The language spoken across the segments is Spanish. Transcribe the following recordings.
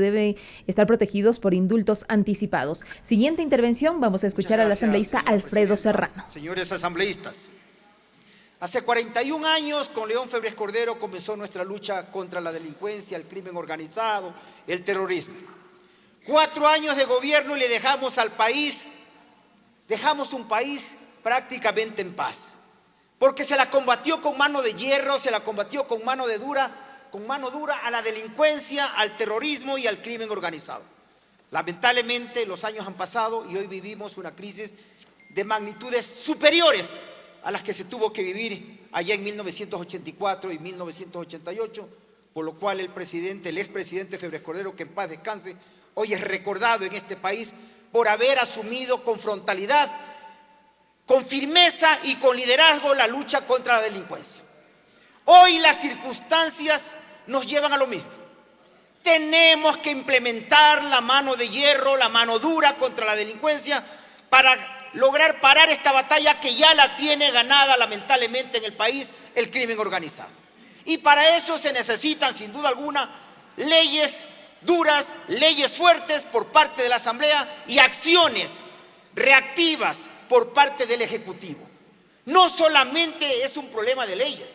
deben estar protegidos por indultos anticipados. Siguiente intervención, vamos a escuchar al asambleísta Alfredo Serrano. Señores asambleístas, hace 41 años con León Febres Cordero comenzó nuestra lucha contra la delincuencia, el crimen organizado, el terrorismo. 4 años de gobierno y le dejamos al país, dejamos un país prácticamente en paz. Porque se la combatió con mano de hierro, se la combatió con mano dura a la delincuencia, al terrorismo y al crimen organizado. Lamentablemente los años han pasado y hoy vivimos una crisis de magnitudes superiores a las que se tuvo que vivir allá en 1984 y 1988, por lo cual el expresidente Febres Cordero, que en paz descanse, hoy es recordado en este país por haber asumido con frontalidad, con firmeza y con liderazgo la lucha contra la delincuencia. Hoy las circunstancias nos llevan a lo mismo. Tenemos que implementar la mano de hierro, la mano dura contra la delincuencia para lograr parar esta batalla que ya la tiene ganada lamentablemente en el país el crimen organizado. Y para eso se necesitan sin duda alguna leyes duras, leyes fuertes por parte de la Asamblea y acciones reactivas por parte del Ejecutivo. No solamente es un problema de leyes,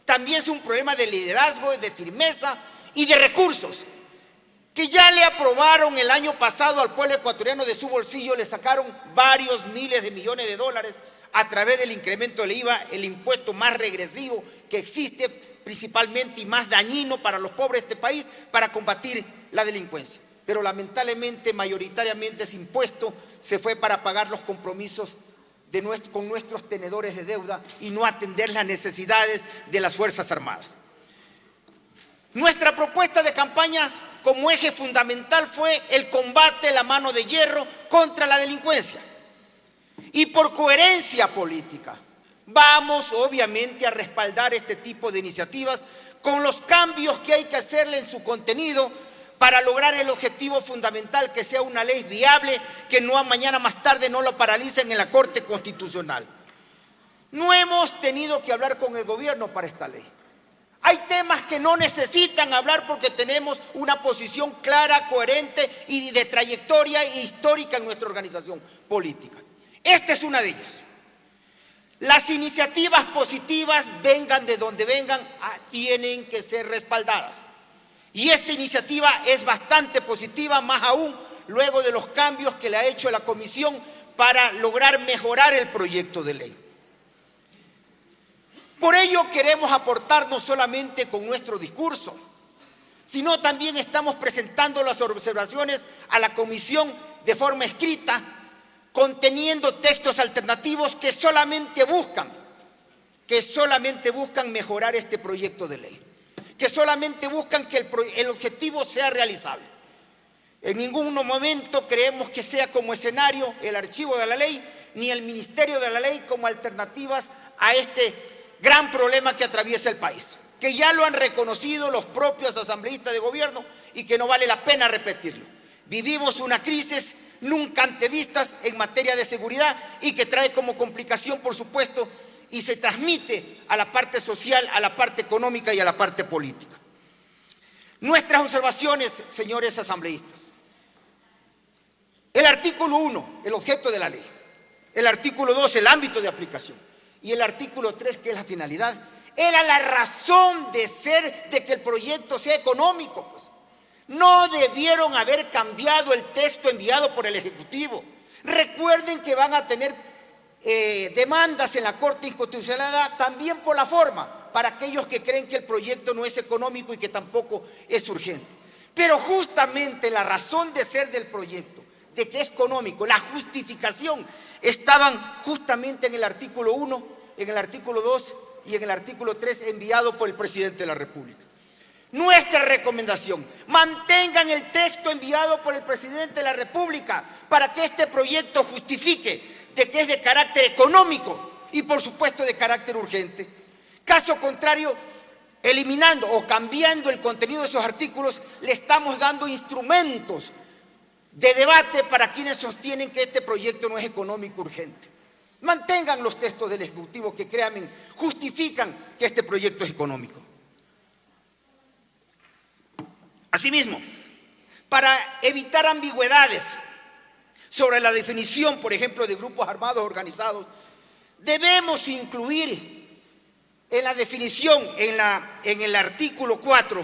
también es un problema de liderazgo, de firmeza y de recursos, que ya le aprobaron el año pasado al pueblo ecuatoriano de su bolsillo, le sacaron varios miles de millones de dólares a través del incremento del IVA, el impuesto más regresivo que existe, principalmente y más dañino para los pobres de este país, para combatir la delincuencia. Pero lamentablemente, mayoritariamente ese impuesto se fue para pagar los compromisos con nuestros tenedores de deuda y no atender las necesidades de las Fuerzas Armadas. Nuestra propuesta de campaña como eje fundamental fue el combate a la mano de hierro contra la delincuencia. Y por coherencia política, vamos obviamente a respaldar este tipo de iniciativas con los cambios que hay que hacerle en su contenido para lograr el objetivo fundamental, que sea una ley viable, que no mañana más tarde no lo paralicen en la Corte Constitucional. No hemos tenido que hablar con el gobierno para esta ley. Hay temas que no necesitan hablar porque tenemos una posición clara, coherente y de trayectoria histórica en nuestra organización política. Esta es una de ellas. Las iniciativas positivas, vengan de donde vengan, tienen que ser respaldadas. Y esta iniciativa es bastante positiva, más aún luego de los cambios que le ha hecho la Comisión para lograr mejorar el proyecto de ley. Por ello queremos aportar no solamente con nuestro discurso, sino también estamos presentando las observaciones a la Comisión de forma escrita, conteniendo textos alternativos que solamente buscan mejorar este proyecto de ley, que solamente buscan que el objetivo sea realizable. En ningún momento creemos que sea como escenario el archivo de la ley, ni el ministerio de la ley como alternativas a este gran problema que atraviesa el país, que ya lo han reconocido los propios asambleístas de gobierno y que no vale la pena repetirlo. Vivimos una crisis nunca antevistas en materia de seguridad y que trae como complicación, por supuesto, y se transmite a la parte social, a la parte económica y a la parte política. Nuestras observaciones, señores asambleístas. El artículo 1, el objeto de la ley. El artículo 2, el ámbito de aplicación. Y el artículo 3, que es la finalidad. Era la razón de ser de que el proyecto sea económico, pues. No debieron haber cambiado el texto enviado por el Ejecutivo. Recuerden que van a tener demandas en la Corte Constitucional también por la forma, para aquellos que creen que el proyecto no es económico y que tampoco es urgente. Pero justamente la razón de ser del proyecto, de que es económico, la justificación, estaban justamente en el artículo 1, en el artículo 2 y en el artículo 3 enviado por el presidente de la República. Nuestra recomendación, mantengan el texto enviado por el presidente de la República para que este proyecto justifique de que es de carácter económico y por supuesto de carácter urgente. Caso contrario, eliminando o cambiando el contenido de esos artículos, le estamos dando instrumentos de debate para quienes sostienen que este proyecto no es económico urgente. Mantengan los textos del Ejecutivo que, créanme, justifican que este proyecto es económico. Asimismo, para evitar ambigüedades sobre la definición, por ejemplo, de grupos armados organizados, debemos incluir en la definición, en el artículo 4,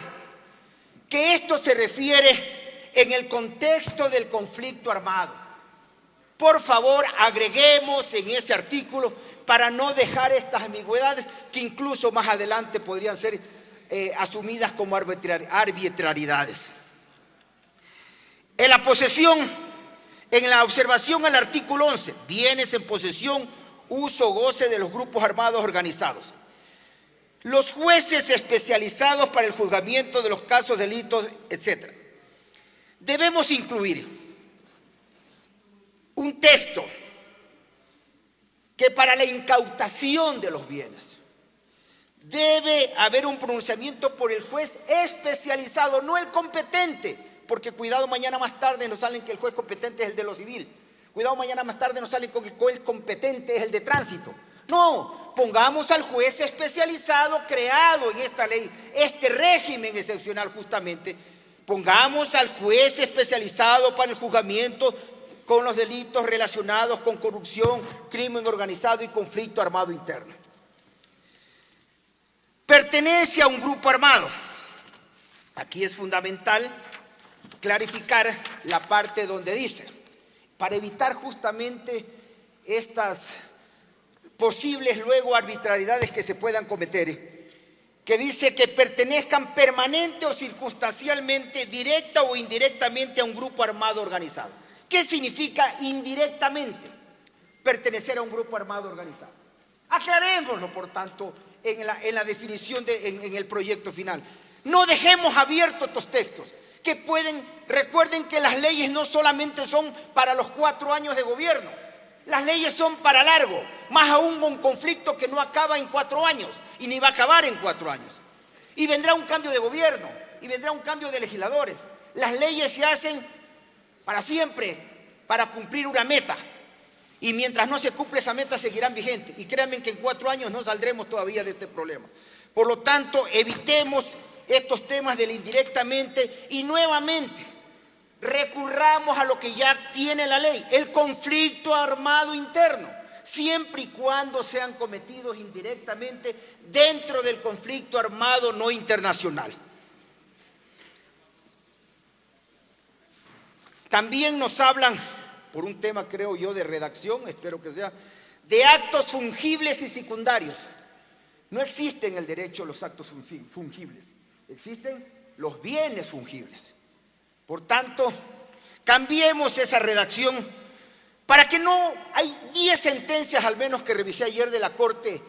que esto se refiere en el contexto del conflicto armado. Por favor, agreguemos en ese artículo para no dejar estas ambigüedades que incluso más adelante podrían ser asumidas como arbitrariedades. En la posesión, en la observación al artículo 11, bienes en posesión, uso, goce de los grupos armados organizados. Los jueces especializados para el juzgamiento de los casos, delitos, etc. Debemos incluir un texto que para la incautación de los bienes debe haber un pronunciamiento por el juez especializado, no el competente, porque cuidado, mañana más tarde nos salen que el juez competente es el de lo civil. Cuidado, mañana más tarde nos salen con que el juez competente es el de tránsito. No, pongamos al juez especializado creado en esta ley, este régimen excepcional justamente. Pongamos al juez especializado para el juzgamiento con los delitos relacionados con corrupción, crimen organizado y conflicto armado interno. Pertenece a un grupo armado. Aquí es fundamental clarificar la parte donde dice, para evitar justamente estas posibles luego arbitrariedades que se puedan cometer, que dice que pertenezcan permanente o circunstancialmente, directa o indirectamente a un grupo armado organizado. ¿Qué significa indirectamente pertenecer a un grupo armado organizado? Aclarémoslo, por tanto, en la definición, en el proyecto final. No dejemos abiertos estos textos que pueden, recuerden que las leyes no solamente son para los 4 años de gobierno, las leyes son para largo, más aún un conflicto que no acaba en 4 años y ni va a acabar en 4 años. Y vendrá un cambio de gobierno y vendrá un cambio de legisladores. Las leyes se hacen para siempre, para cumplir una meta. Y mientras no se cumple esa meta, seguirán vigentes. Y créanme que en 4 años no saldremos todavía de este problema. Por lo tanto, evitemos estos temas del indirectamente y nuevamente recurramos a lo que ya tiene la ley, el conflicto armado interno, siempre y cuando sean cometidos indirectamente dentro del conflicto armado no internacional. También nos hablan, por un tema creo yo de redacción, espero que sea, de actos fungibles y secundarios. No existen en el derecho los actos fungibles, existen los bienes fungibles. Por tanto, cambiemos esa redacción para que no, hay 10 sentencias al menos que revisé ayer de la Corte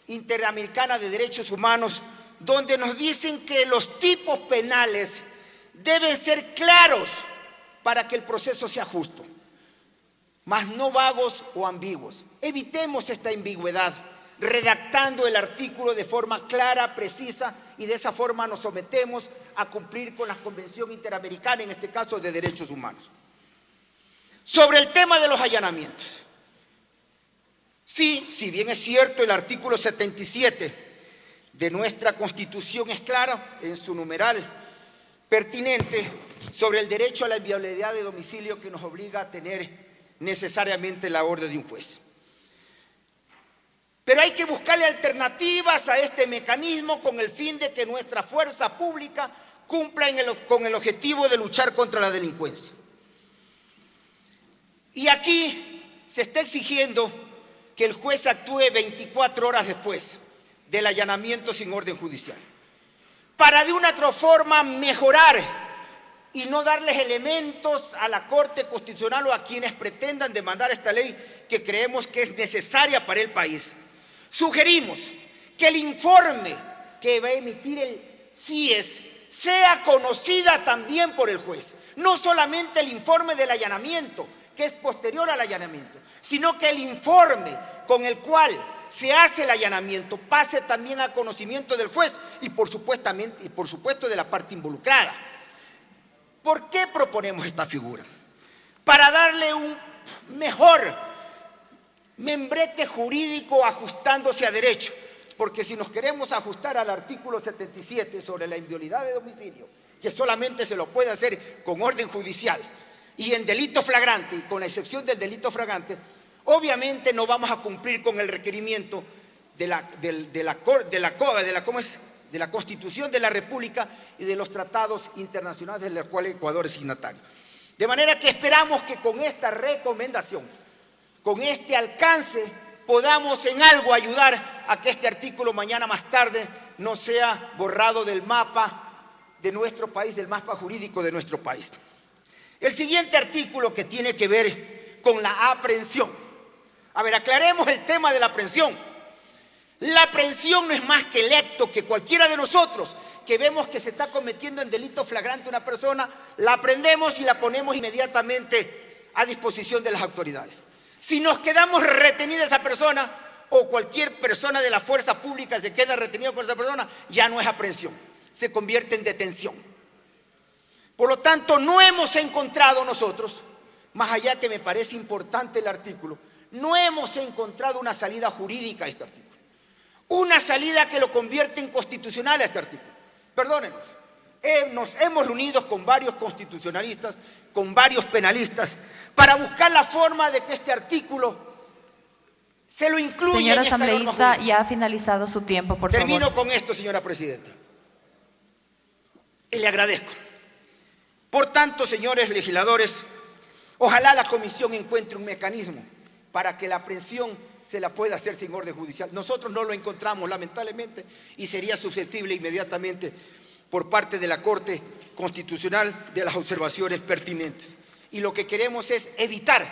Interamericana de Derechos Humanos, donde nos dicen que los tipos penales deben ser claros para que el proceso sea justo, mas no vagos o ambiguos. Evitemos esta ambigüedad, redactando el artículo de forma clara, precisa, y de esa forma nos sometemos a cumplir con la Convención Interamericana, en este caso de Derechos Humanos. Sobre el tema de los allanamientos. Sí, si bien es cierto, el artículo 77 de nuestra Constitución es claro en su numeral pertinente sobre el derecho a la inviolabilidad de domicilio que nos obliga a tener necesariamente la orden de un juez. Pero hay que buscarle alternativas a este mecanismo con el fin de que nuestra fuerza pública cumpla con el objetivo de luchar contra la delincuencia. Y aquí se está exigiendo que el juez actúe 24 horas después del allanamiento sin orden judicial, para de una otra forma mejorar y no darles elementos a la Corte Constitucional o a quienes pretendan demandar esta ley que creemos que es necesaria para el país. Sugerimos que el informe que va a emitir el CIES sea conocida también por el juez. No solamente el informe del allanamiento, que es posterior al allanamiento, sino que el informe con el cual se hace el allanamiento pase también a conocimiento del juez y por supuesto de la parte involucrada. ¿Por qué proponemos esta figura? Para darle un mejor membrete jurídico ajustándose a derecho, porque si nos queremos ajustar al artículo 77 sobre la inviolabilidad de domicilio, que solamente se lo puede hacer con orden judicial y en delito flagrante, y con la excepción del delito flagrante, obviamente no vamos a cumplir con el requerimiento de la Constitución de la República y de los tratados internacionales de los cuales Ecuador es signatario. De manera que esperamos que con esta recomendación, con este alcance, podamos en algo ayudar a que este artículo mañana más tarde no sea borrado del mapa de nuestro país, del mapa jurídico de nuestro país. El siguiente artículo que tiene que ver con la aprehensión. A ver, aclaremos el tema de la aprehensión. La aprehensión no es más que el acto que cualquiera de nosotros que vemos que se está cometiendo en delito flagrante una persona, la aprendemos y la ponemos inmediatamente a disposición de las autoridades. Si nos quedamos retenidos a esa persona o cualquier persona de la fuerza pública se queda retenido con esa persona, ya no es aprehensión, se convierte en detención. Por lo tanto, no hemos encontrado nosotros, más allá que me parece importante el artículo, no hemos encontrado una salida jurídica a este artículo. Una salida que lo convierte en constitucional a este artículo. Perdónenos, nos hemos reunido con varios constitucionalistas, con varios penalistas, para buscar la forma de que este artículo se lo incluya. Señor en esta asambleísta, norma jurídica. ya ha finalizado su tiempo, por favor. Termino con esto, señora presidenta. Y le agradezco. Por tanto, señores legisladores, ojalá la comisión encuentre un mecanismo para que la aprehensión se la pueda hacer sin orden judicial. Nosotros no lo encontramos, lamentablemente, y sería susceptible inmediatamente por parte de la Corte Constitucional de las observaciones pertinentes. Y lo que queremos es evitar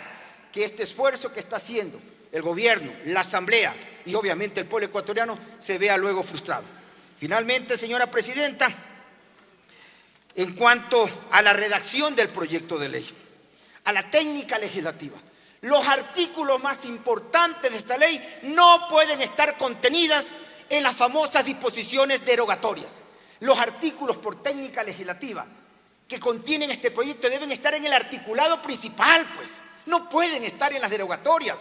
que este esfuerzo que está haciendo el gobierno, la asamblea y obviamente el pueblo ecuatoriano se vea luego frustrado. Finalmente, señora presidenta, en cuanto a la redacción del proyecto de ley, a la técnica legislativa, los artículos más importantes de esta ley no pueden estar contenidas en las famosas disposiciones derogatorias. Los artículos por técnica legislativa que contienen este proyecto deben estar en el articulado principal, pues. No pueden estar en las derogatorias.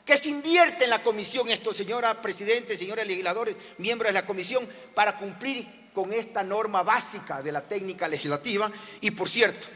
Que se invierte en la comisión esto, señora presidenta, señores legisladores, miembros de la comisión, para cumplir con esta norma básica de la técnica legislativa. Y, por cierto,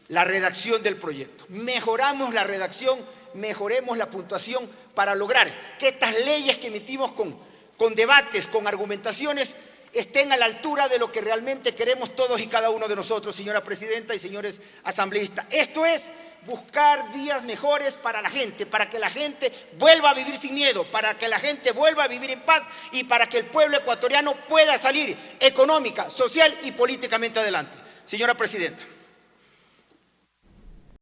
la redacción del proyecto. Mejoramos la redacción, mejoremos la puntuación para lograr que estas leyes que emitimos con debates, con argumentaciones, estén a la altura de lo que realmente queremos todos y cada uno de nosotros, señora presidenta y señores asambleístas. Esto es buscar días mejores para la gente, para que la gente vuelva a vivir sin miedo, para que la gente vuelva a vivir en paz y para que el pueblo ecuatoriano pueda salir económica, social y políticamente adelante. Señora presidenta.